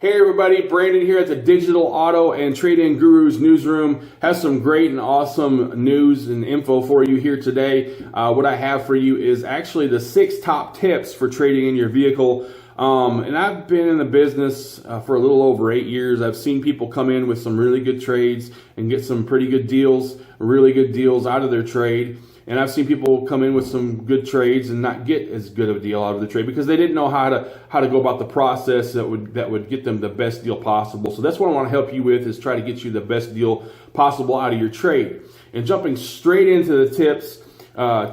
Hey everybody, Brandon here at the Digital Auto and Trade-In Gurus newsroom. Has some great and awesome news and info for you here today. What I have for you is actually the 6 top tips for trading in your vehicle. And I've been in the business for a little over 8 years. I've seen people come in with some really good trades and get some pretty good deals, really good deals out of their trade. And I've seen people come in with some good trades and not get as good of a deal out of the trade because they didn't know how to go about the process that would get them the best deal possible. So that's what I want to help you with, is try to get you the best deal possible out of your trade. And jumping straight into the tips,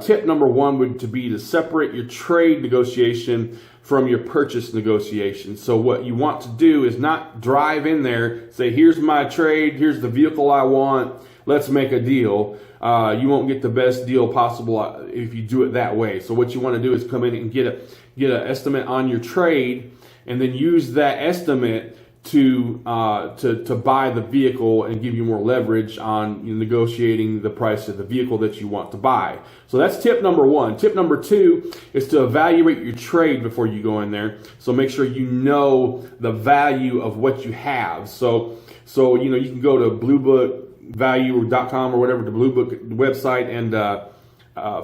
tip number 1 would be to separate your trade negotiation from your purchase negotiation. So what you want to do is not drive in there, say, here's my trade, here's the vehicle I want, let's make a deal. You won't get the best deal possible if you do it that way. So what you want to do is come in and get an estimate on your trade, and then use that estimate to buy the vehicle and give you more leverage on negotiating the price of the vehicle that you want to buy. So that's tip number 1. Tip number 2 is to evaluate your trade before you go in there. So make sure you know the value of what you have. So you can go to bluebookvalue.com or whatever, the Blue Book website, and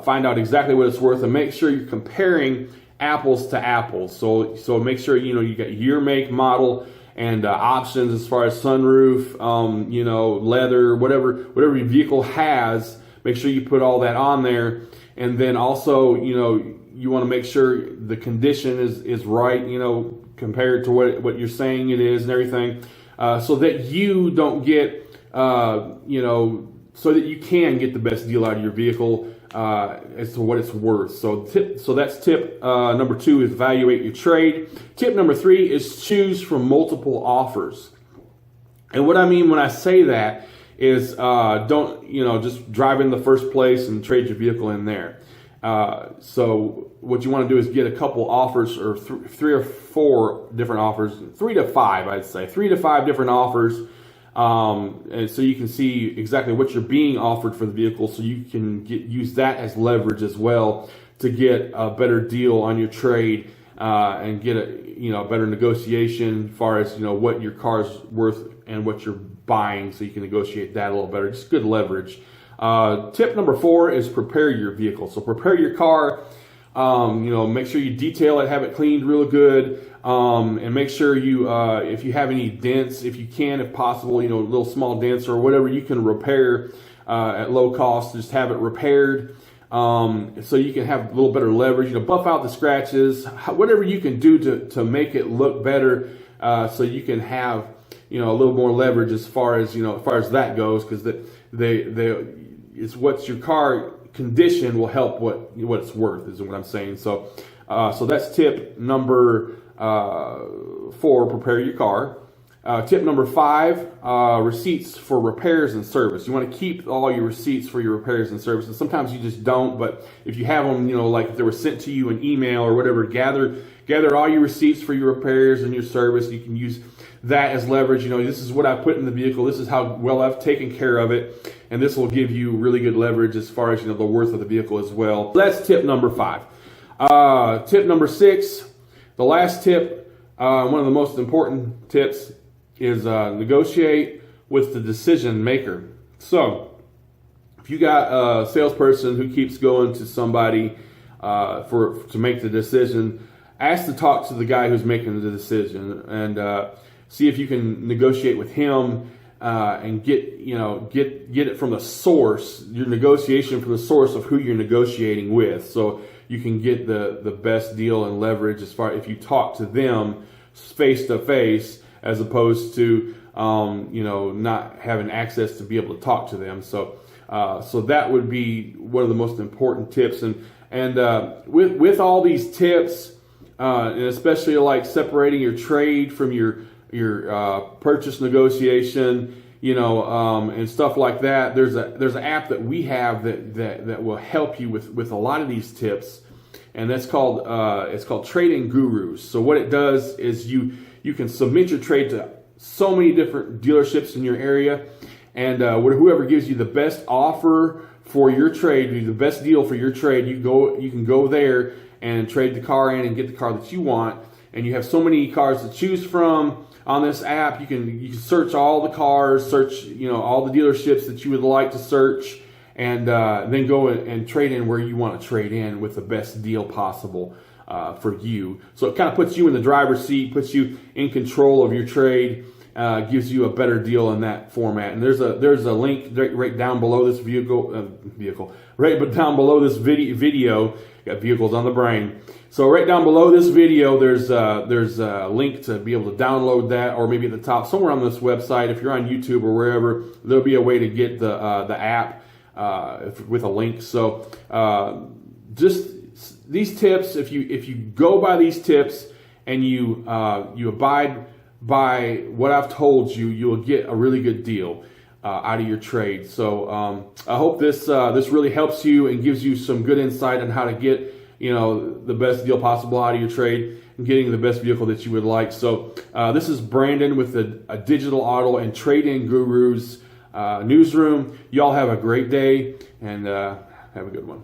find out exactly what it's worth, and make sure you're comparing apples to apples. So make sure you got year, make, model, and options as far as sunroof, leather, whatever your vehicle has. Make sure you put all that on there, and then also you want to make sure the condition is right, compared to what you're saying it is and everything, so that you don't get so that you can get the best deal out of your vehicle as to what it's worth. So that's tip number 2, is evaluate your trade. Tip number 3 is choose from multiple offers. And what I mean when I say that is don't just drive in the first place and trade your vehicle in there. So what you want to do is get a couple offers, or 3 or 4 different offers, 3 to 5, I'd say 3 to 5 different offers. And so you can see exactly what you're being offered for the vehicle, so you can use that as leverage as well to get a better deal on your trade, and get a better negotiation as far as what your car's worth and what you're buying, so you can negotiate that a little better. Just good leverage. Tip number 4 is prepare your vehicle. So prepare your car. Make sure you detail it, have it cleaned real good, and make sure you, if you have any dents, if you can, if possible, little small dents or whatever you can repair at low cost, just have it repaired, so you can have a little better leverage. Buff out the scratches, whatever you can do to make it look better, so you can have a little more leverage as far as that goes, because it's what's your car condition will help what it's worth, is what I'm saying. So that's tip number 4, prepare your car. Tip number 5, receipts for repairs and service. You want to keep all your receipts for your repairs and service. And sometimes you just don't, but if you have them, like if they were sent to you in email or whatever, gather all your receipts for your repairs and your service. You can use that as leverage. This is what I put in the vehicle, this is how well I've taken care of it, and this will give you really good leverage as far as the worth of the vehicle as well. That's tip number 5. Tip number 6, the last tip, one of the most important tips, is negotiate with the decision maker. So if you got a salesperson who keeps going to somebody to make the decision, ask to talk to the guy who's making the decision, and see if you can negotiate with him, and get it from the source, your negotiation from the source of who you're negotiating with, so you can get the best deal and leverage as far if you talk to them face to face, as opposed to not having access to be able to talk to them. So that would be one of the most important tips, and with all these tips, and especially like separating your trade from your purchase negotiation, and stuff like that. There's an app that we have that will help you with a lot of these tips, and that's called it's called Trade-In Gurus. So what it does is you can submit your trade to so many different dealerships in your area, and whoever gives you the best offer for your trade, the best deal for your trade, you can go there and trade the car in and get the car that you want. and you have so many cars to choose from on this app. You can search all the cars, search all the dealerships that you would like to search, and then go and trade in where you want to trade in with the best deal possible for you. So it kind of puts you in the driver's seat, puts you in control of your trade, gives you a better deal in that format. And there's a link right down below this right down below this video. Got vehicles on the brain. So right down below this video, there's a link to be able to download that, or maybe at the top somewhere on this website. If you're on YouTube or wherever, there'll be a way to get the app with a link. So just these tips, if you go by these tips and you abide by what I've told you, you'll get a really good deal out of your trade. So I hope this really helps you and gives you some good insight on how to get the best deal possible out of your trade and getting the best vehicle that you would like. So this is Brandon with a Digital Auto and Trade-In Gurus newsroom. Y'all have a great day and have a good one.